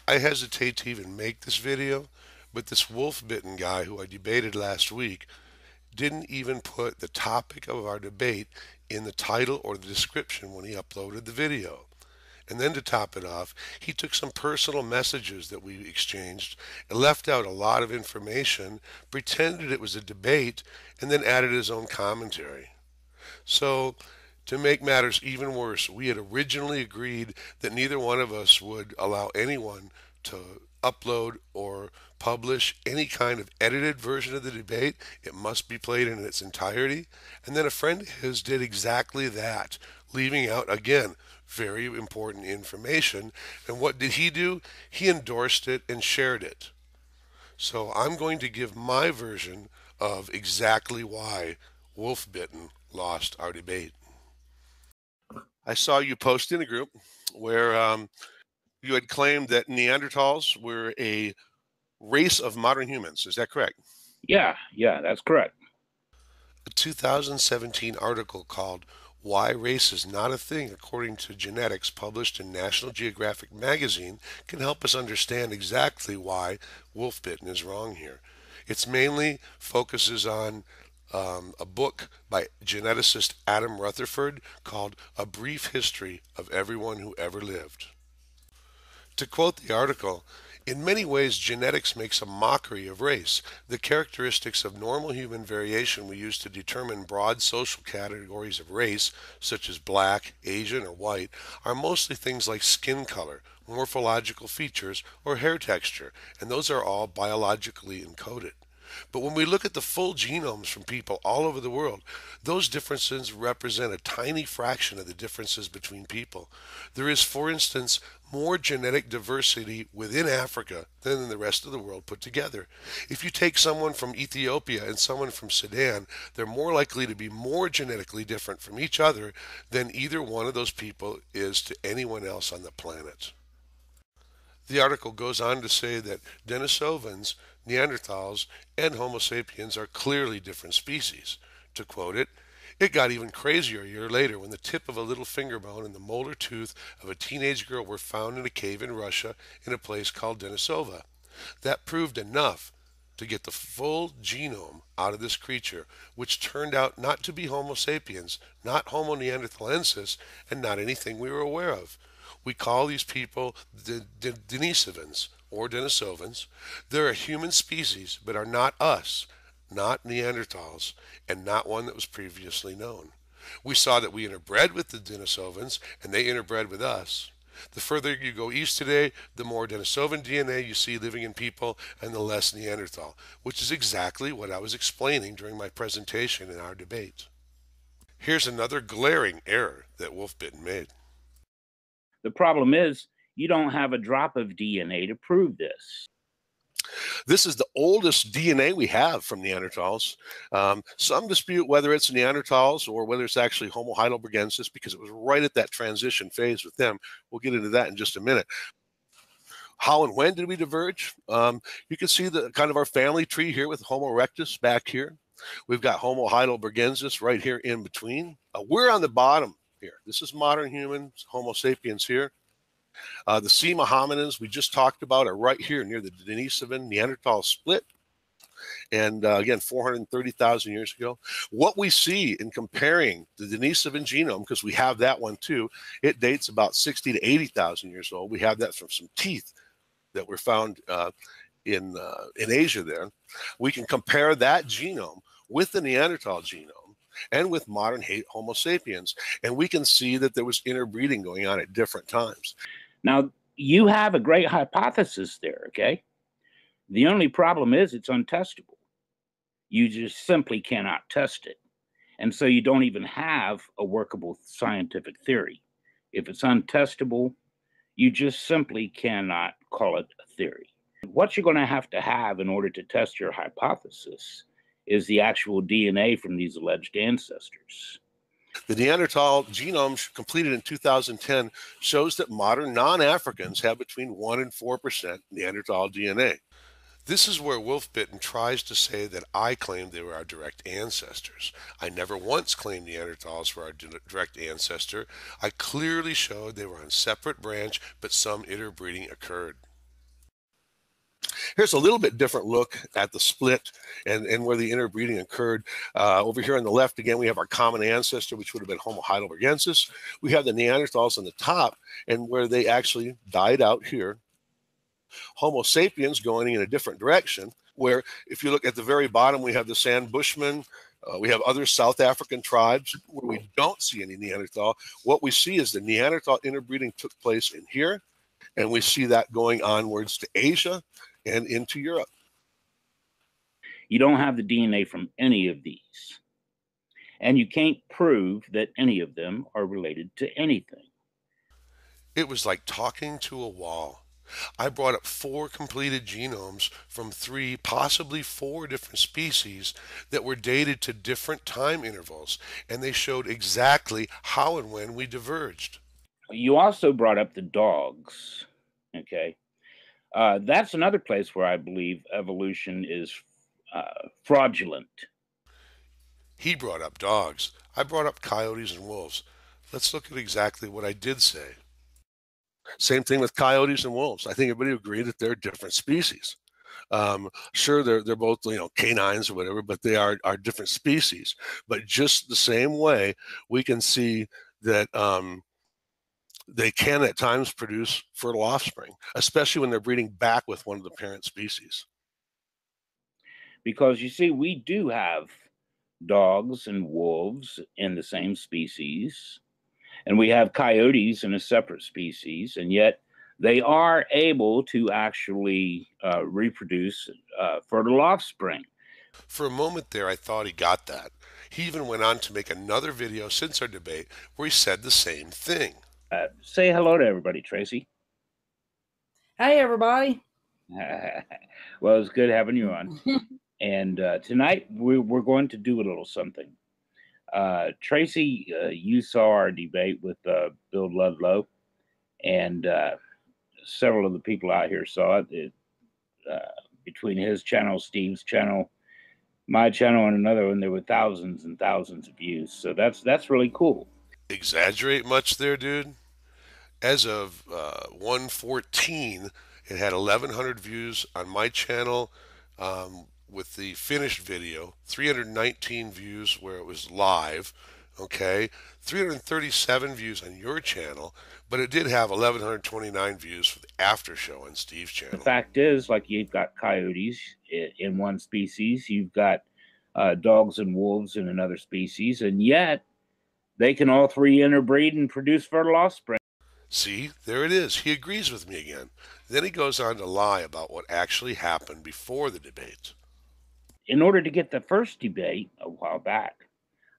I hesitate to even make this video, but this WolfBitn guy who I debated last week didn't even put the topic of our debate in the title or the description when he uploaded the video. And then to top it off, he took some personal messages that we exchanged and left out a lot of information, pretended it was a debate, and then added his own commentary. So, to make matters even worse, we had originally agreed that neither one of us would allow anyone to upload or publish any kind of edited version of the debate. It must be played in its entirety. And then a friend of his did exactly that, leaving out, again, very important information. And what did he do? He endorsed it and shared it. So I'm going to give my version of exactly why WolfBitn lost our debate. I saw you post in a group where you had claimed that Neanderthals were a race of modern humans. Is that correct? Yeah, that's correct. A 2017 article called Why Race is Not a Thing According to Genetics, published in National Geographic magazine, can help us understand exactly why WolfBitn is wrong here. It mainly focuses on a book by geneticist Adam Rutherford called A Brief History of Everyone Who Ever Lived. To quote the article, in many ways, genetics makes a mockery of race. The characteristics of normal human variation we use to determine broad social categories of race, such as black, Asian, or white, are mostly things like skin color, morphological features, or hair texture, and those are all biologically encoded. But when we look at the full genomes from people all over the world, those differences represent a tiny fraction of the differences between people. There is, for instance, more genetic diversity within Africa than in the rest of the world put together. If you take someone from Ethiopia and someone from Sudan, they're more likely to be more genetically different from each other than either one of those people is to anyone else on the planet. The article goes on to say that Denisovans, Neanderthals, and Homo sapiens are clearly different species. To quote it, it got even crazier a year later when the tip of a little finger bone and the molar tooth of a teenage girl were found in a cave in Russia in a place called Denisova. That proved enough to get the full genome out of this creature, which turned out not to be Homo sapiens, not Homo neanderthalensis, and not anything we were aware of. We call these people the Denisovans or Denisovans. They're a human species, but are not us, not Neanderthals, and not one that was previously known. We saw that we interbred with the Denisovans, and they interbred with us. The further you go east today, the more Denisovan DNA you see living in people, and the less Neanderthal, which is exactly what I was explaining during my presentation in our debate. Here's another glaring error that WolfBitn made. The problem is you don't have a drop of DNA to prove this. This is the oldest DNA we have from Neanderthals. Some dispute whether it's Neanderthals or whether it's actually Homo heidelbergensis, because it was right at that transition phase with them. We'll get into that in just a minute. How and when did we diverge? You can see the kind of our family tree here with Homo erectus back here. We've got Homo heidelbergensis right here in between. We're on the bottom here. This is modern humans, Homo sapiens here. The Sema hominins we just talked about are right here near the Denisovan Neanderthal split. And again, 430,000 years ago. What we see in comparing the Denisovan genome, because we have that one too, it dates about 60 to 80,000 years old. We have that from some teeth that were found in Asia there. We can compare that genome with the Neanderthal genome and with modern Homo sapiens, and we can see that there was interbreeding going on at different times. Now, you have a great hypothesis there, okay? The only problem is it's untestable. You just simply cannot test it. And so you don't even have a workable scientific theory. If it's untestable, you just simply cannot call it a theory. What you're going to have in order to test your hypothesis is the actual DNA from these alleged ancestors. The Neanderthal genome completed in 2010 shows that modern non-Africans have between 1 and 4% Neanderthal DNA. This is where WolfBitn tries to say that I claimed they were our direct ancestors. I never once claimed Neanderthals were our direct ancestor. I clearly showed they were on separate branch, but some interbreeding occurred. Here's a little bit different look at the split and where the interbreeding occurred. Over here on the left, again, we have our common ancestor, which would have been Homo heidelbergensis. We have the Neanderthals on the top, and where they actually died out here. Homo sapiens going in a different direction, where if you look at the very bottom, we have the San Bushmen. We have other South African tribes where we don't see any Neanderthal. What we see is the Neanderthal interbreeding took place in here, and we see that going onwards to Asia and into Europe. You don't have the DNA from any of these. And you can't prove that any of them are related to anything. It was like talking to a wall. I brought up 4 completed genomes from 3, possibly 4 different species that were dated to different time intervals, and they showed exactly how and when we diverged. You also brought up the dogs. Okay. That's another place where I believe evolution is fraudulent. He brought up dogs. I brought up coyotes and wolves. Let's look at exactly what I did say. Same thing with coyotes and wolves. I think everybody agreed that they're different species. Sure, they're both canines or whatever, but they are different species. But just the same way, we can see that they can at times produce fertile offspring, especially when they're breeding back with one of the parent species. Because you see, we do have dogs and wolves in the same species, and we have coyotes in a separate species, and yet they are able to actually reproduce fertile offspring. For a moment there, I thought he got that. He even went on to make another video since our debate where he said the same thing. Say hello to everybody, Tracy. Hey, everybody. Well, it's good having you on. And tonight we're going to do a little something. Tracy, you saw our debate with Bill Ludlow, and several of the people out here saw it. Between his channel, Steve's channel, my channel, and another one, there were thousands and thousands of views. So that's really cool. Exaggerate much there, dude? As of 1/14, it had 1,100 views on my channel. With the finished video, 319 views where it was live, okay, 337 views on your channel, but it did have 1,129 views for the after show on Steve's channel. The fact is, like, you've got coyotes in one species, you've got dogs and wolves in another species, and yet they can all 3 interbreed and produce fertile offspring. See, there it is. He agrees with me again. Then he goes on to lie about what actually happened before the debate. In order to get the first debate a while back,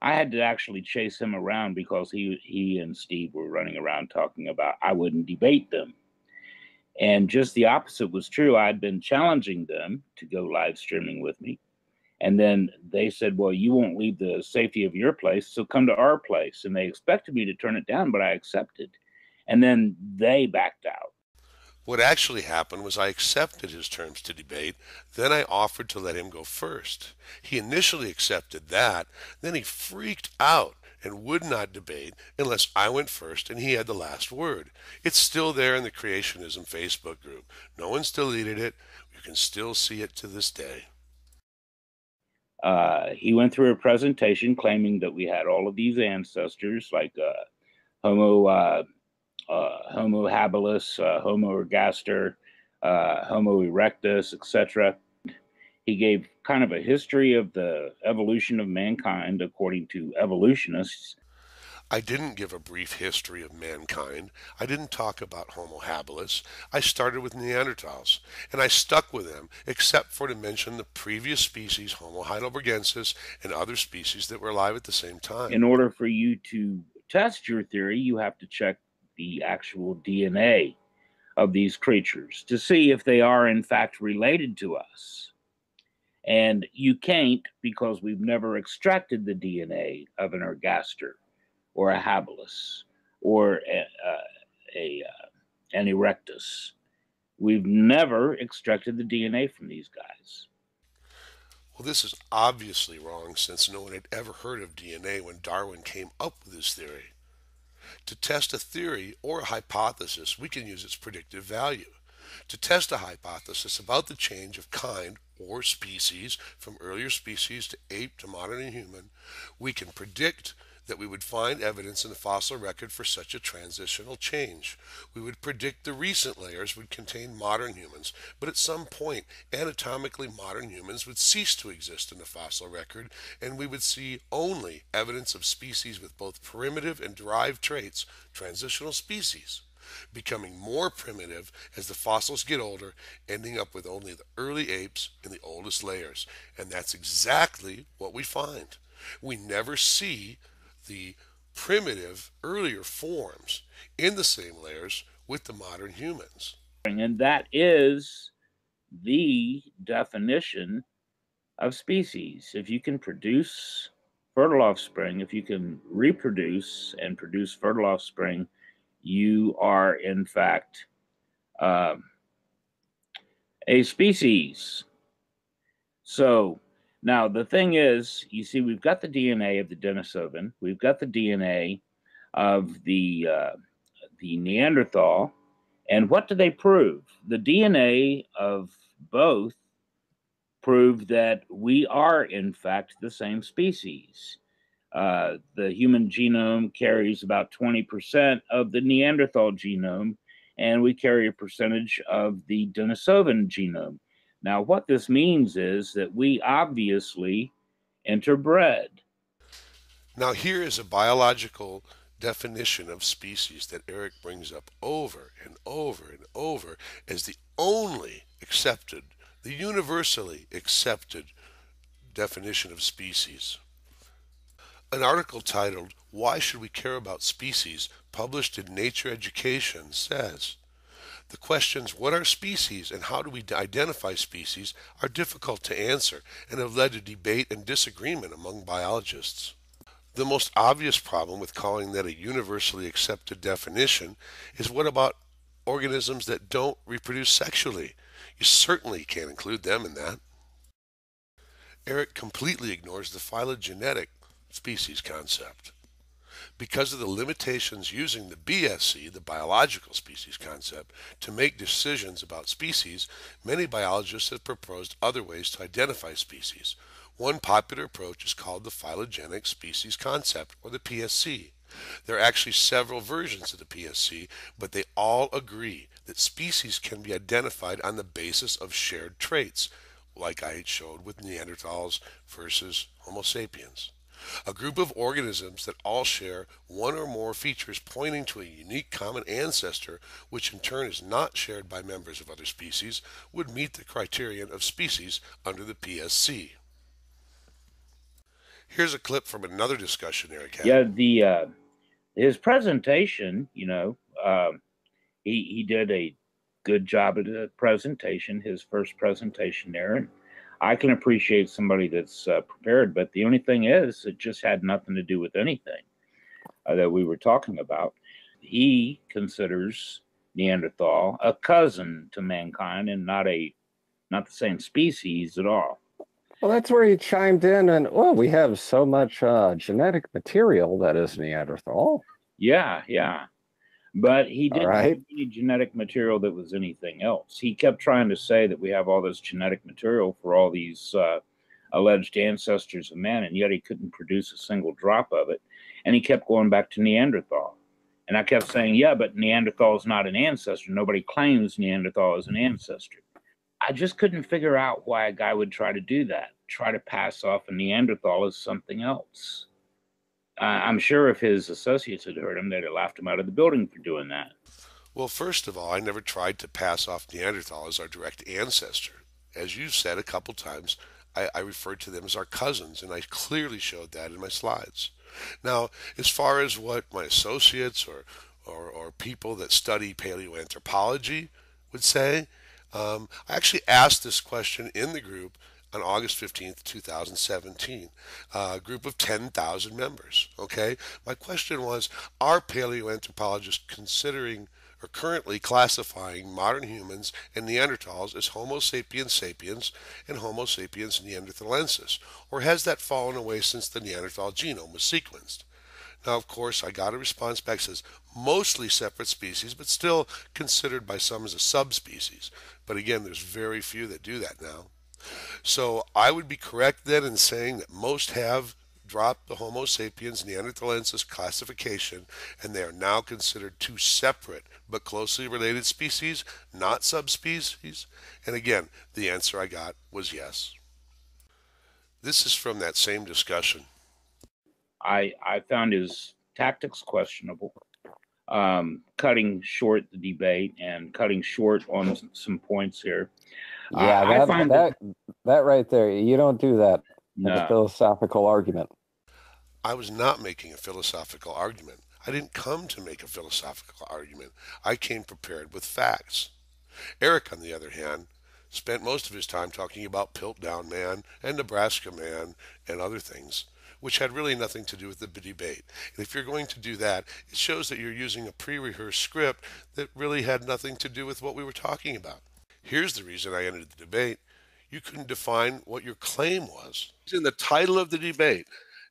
I had to actually chase him around because he and Steve were running around talking about I wouldn't debate them. And just the opposite was true. I'd been challenging them to go live streaming with me. And then they said, well, you won't leave the safety of your place, so come to our place. And they expected me to turn it down, but I accepted. And then they backed out. What actually happened was I accepted his terms to debate, then I offered to let him go first. He initially accepted that, then he freaked out and would not debate unless I went first and he had the last word. It's still there in the Creationism Facebook group. No one's deleted it. You can still see it to this day. He went through a presentation claiming that we had all of these ancestors, like Homo habilis, Homo ergaster, Homo erectus, etc. He gave kind of a history of the evolution of mankind according to evolutionists. I didn't give a brief history of mankind. I didn't talk about Homo habilis. I started with Neanderthals, and I stuck with them, except for to mention the previous species, Homo heidelbergensis, and other species that were alive at the same time. In order for you to test your theory, you have to check the actual DNA of these creatures to see if they are in fact related to us. And you can't, because we've never extracted the DNA of an ergaster or a habilis or an erectus. We've never extracted the DNA from these guys. Well, this is obviously wrong, since no one had ever heard of DNA when Darwin came up with his theory. To test a theory or a hypothesis, we can use its predictive value. To test a hypothesis about the change of kind or species from earlier species to ape to modern and human, we can predict that we would find evidence in the fossil record for such a transitional change. We would predict the recent layers would contain modern humans, but at some point, anatomically modern humans would cease to exist in the fossil record, and we would see only evidence of species with both primitive and derived traits, transitional species, becoming more primitive as the fossils get older, ending up with only the early apes in the oldest layers. And that's exactly what we find. We never see the primitive earlier forms in the same layers with the modern humans. And that is the definition of species. If you can produce fertile offspring, if you can reproduce and produce fertile offspring, you are in fact a species. So now the thing is, you see, we've got the DNA of the Denisovan, we've got the DNA of the Neanderthal, and what do they prove? The DNA of both prove that we are in fact the same species. The human genome carries about 20% of the Neanderthal genome, and we carry a percentage of the Denisovan genome. Now, what this means is that we obviously interbred. Now, here is a biological definition of species that Eric brings up over and over and over as the only accepted, the universally accepted definition of species. An article titled, "Why Should We Care About Species?" published in Nature Education says, the questions, what are species and how do we identify species, are difficult to answer and have led to debate and disagreement among biologists. The most obvious problem with calling that a universally accepted definition is, what about organisms that don't reproduce sexually? You certainly can't include them in that. Eric completely ignores the phylogenetic species concept. Because of the limitations using the BSC, the biological species concept, to make decisions about species, many biologists have proposed other ways to identify species. One popular approach is called the phylogenetic species concept, or the PSC. There are actually several versions of the PSC, but they all agree that species can be identified on the basis of shared traits, like I showed with Neanderthals versus Homo sapiens. A group of organisms that all share one or more features pointing to a unique common ancestor, which in turn is not shared by members of other species, would meet the criterion of species under the PSC. Here's a clip from another discussion Eric had. Yeah, his presentation, he did a good job at the presentation, his first presentation there. And I can appreciate somebody that's prepared, but the only thing is, it just had nothing to do with anything that we were talking about. He considers Neanderthal a cousin to mankind and not the same species at all. Well, that's where he chimed in, and well, we have so much genetic material that is Neanderthal. Yeah. But he didn't have any genetic material that was anything else. He kept trying to say that we have all this genetic material for all these alleged ancestors of man, and yet he couldn't produce a single drop of it. And he kept going back to Neanderthal. And I kept saying, yeah, but Neanderthal is not an ancestor. Nobody claims Neanderthal is an ancestor. I just couldn't figure out why a guy would try to do that, try to pass off a Neanderthal as something else. I'm sure if his associates had heard him, they'd have laughed him out of the building for doing that. Well, first of all, I never tried to pass off Neanderthal as our direct ancestor. As you've said a couple times, I referred to them as our cousins, and I clearly showed that in my slides. Now, as far as what my associates or people that study paleoanthropology would say, I actually asked this question in the group on August 15th, 2017, a group of 10,000 members, okay? My question was, are paleoanthropologists considering or currently classifying modern humans and Neanderthals as Homo sapiens sapiens and Homo sapiens neanderthalensis, or has that fallen away since the Neanderthal genome was sequenced? Now, of course, I got a response back that says mostly separate species, but still considered by some as a subspecies. But again, there's very few that do that now. So I would be correct then in saying that most have dropped the Homo sapiens neanderthalensis classification, and they are now considered two separate but closely related species, not subspecies. And again, the answer I got was yes. This is from that same discussion. I found his tactics questionable, cutting short the debate and cutting short on some points here. Yeah, I find that right there, you don't do that in a no. philosophical argument. I was not making a philosophical argument. I didn't come to make a philosophical argument. I came prepared with facts. Eric, on the other hand, spent most of his time talking about Piltdown Man and Nebraska Man and other things, which had really nothing to do with the debate. And if you're going to do that, it shows that you're using a pre-rehearsed script that really had nothing to do with what we were talking about. Here's the reason I ended the debate. You couldn't define what your claim was. It's in the title of the debate.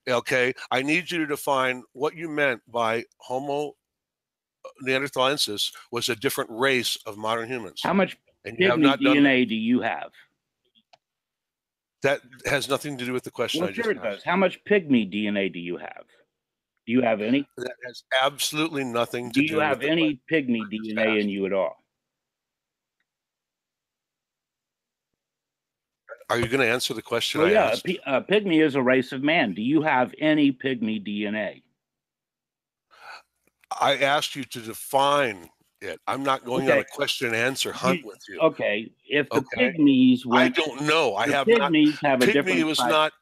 Okay, I need you to define what you meant by Homo neanderthalensis was a different race of modern humans. How much and you have pygmy not done that. DNA do you have? That has nothing to do with the question Well, I just sure it asked. does. How much pygmy DNA do you have? Do you have any? That has absolutely nothing to Do do you with have the any question pygmy I just DNA in asked. you at all? Are you going to answer the question Well, I yeah, asked? a pygmy is a race of man. Do you have any pygmy DNA? I asked you to define it. I'm not going on a question and answer hunt with you. Okay, if the Okay. pygmies I went, don't know. I the have not. pygmies have a Pygmy different was type. not.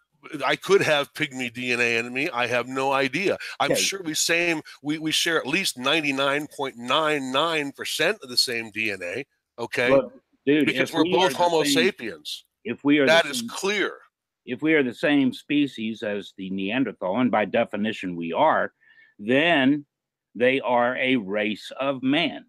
I could have pygmy DNA in me. I have no idea. I'm Okay. sure we share at least 99.99% of the same DNA. Okay. Well, dude, because if we're we both are the Homo same, sapiens. if we are That the is same, clear. if we are the same species as the Neanderthal, and by definition we are, then they are a race of man.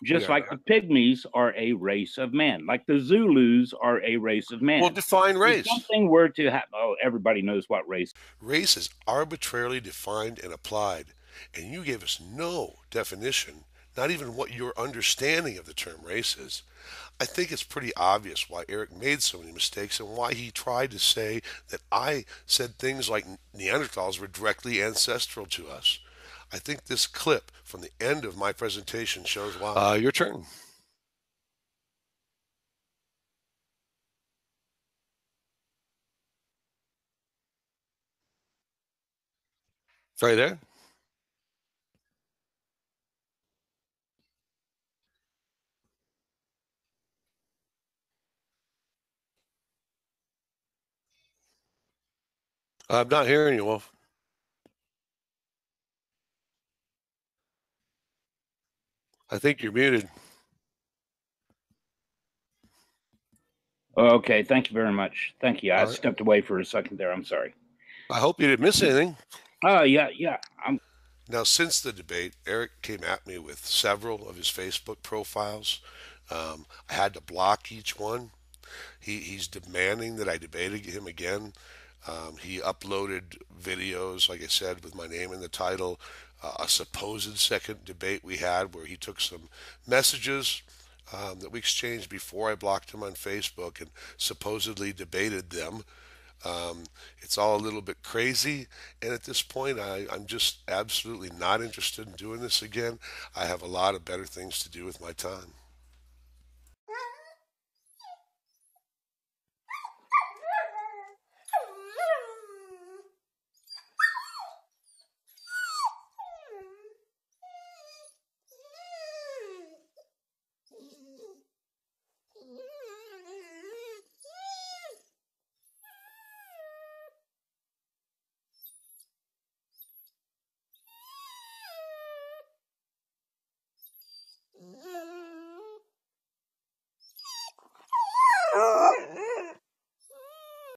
Just like the pygmies are a race of man, like the Zulus are a race of man. Well, define race. If something were to happen, oh, everybody knows what race. Race is arbitrarily defined and applied, and you gave us no definition, not even what your understanding of the term race is. I think it's pretty obvious why Eric made so many mistakes and why he tried to say that I said things like Neanderthals were directly ancestral to us. I think this clip from the end of my presentation shows why. Your turn. Right there. I'm not hearing you, Wolf. I think you're muted. Okay, thank you very much. Thank you. I All right. stepped away for a second there. I'm sorry. I hope you didn't miss anything. Oh, yeah. Now, since the debate, Eric came at me with several of his Facebook profiles. I had to block each one. He's demanding that I debate him again. He uploaded videos, like I said, with my name in the title, a supposed second debate we had where he took some messages that we exchanged before I blocked him on Facebook and supposedly debated them. It's all a little bit crazy, and at this point, I'm just absolutely not interested in doing this again. I have a lot of better things to do with my time.